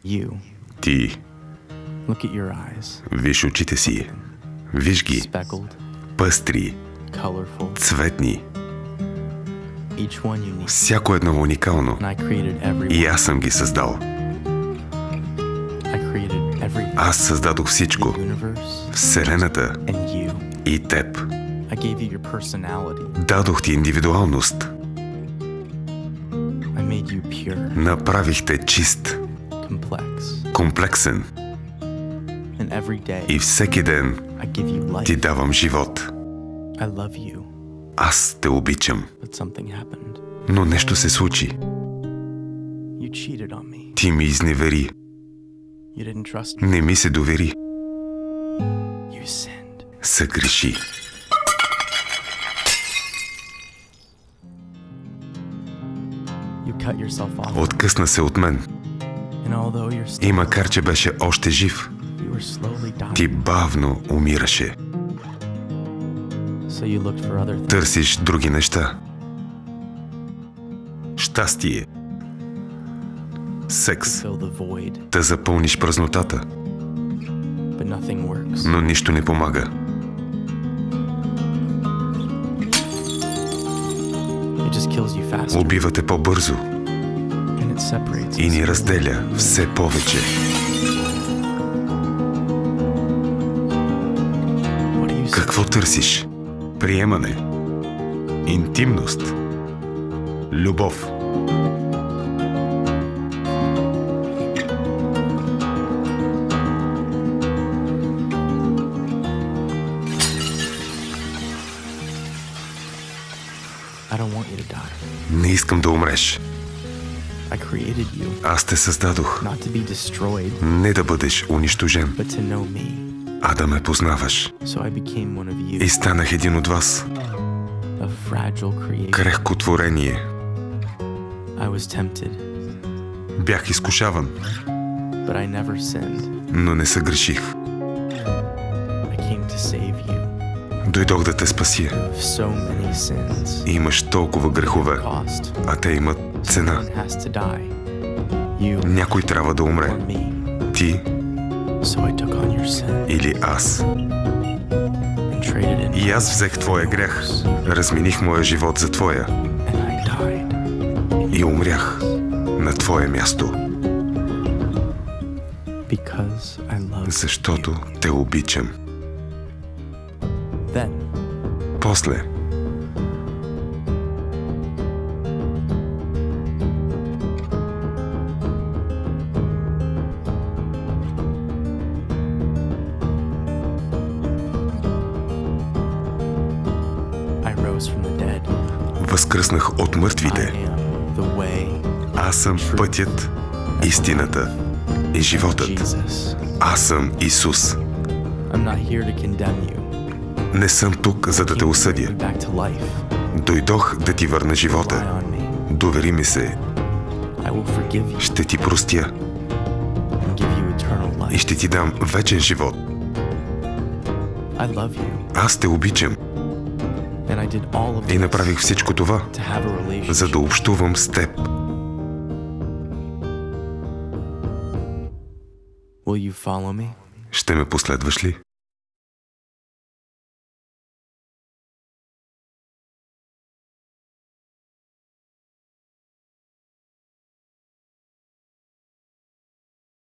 You. Ти. Look at your eyes. Виж очите си. Виж ги. Speckled, Пъстри, colorful, цветни. each one unique. Всяко едно уникално. And I created every И аз съм ги създал. I created everything. Аз създадох всичко. The universe Вселената and you. и теб. I gave you your personality. Дадох ти индивидуалност. I made you pure, Направих те чист, complex. комплексен. And every day И всеки ден I give you ти life. давам живот. I love you. Аз те обичам. But something happened. Но нещо се случи. You cheated on me. Ти ми изневери. You didn't trust me. Не ми се довери. You sinned. Съгреши. You cut yourself off. Откъсна се от мен. And although you're still И макар че беше още жив, you were slowly dying. ти бавно умираше. So you looked for other things. Търсиш други неща. Щастие. Секс. Fill the void, Да запълниш празнотата. but nothing works. Но нищо не помага. It just kills you faster. Убива те по-бързо And it separates и us. ни разделя все повече. What do you say? Какво търсиш? Приемане. Интимност. Любов. I don't want you to die. Не искам да умреш. I created you Аз те създадох. not to be destroyed, Не да бъдеш унищожен, but to know me. а да ме познаваш. So I became one of И you, станах един от вас. a fragile creation. Крехко творение. I was tempted, Бях изкушаван, but I never sinned. но не съгреших. I came to save you Дойдох да те спася. of so many sins. Имаш толкова грехове, Cost. а те имат цена. Someone has to die. You Някой трябва да умре. or me. Ти So I took on your sin или аз. and traded it. И аз взех твоя грях. Размених моя живот за твоя. And I died И умрях на твое място. because I love Защото you. те обичам. Then После I rose from the dead. възкръснах от I мъртвите. am the way, Аз съм пътят, истината и животът. Jesus. Аз съм Исус. I'm not here to condemn you. Не съм тук, за да те Came to bring осъдя. you back to life. Дойдох да ти върна Rely живота. on me. Довери ми се. I will forgive you Ще ти простя and give you eternal и life. ще ти дам вечен живот. I love you, Аз те обичам and I did all of и this направих всичко това, to have a за relationship. да общувам с теб. Will you follow me? Ще ме последваш ли?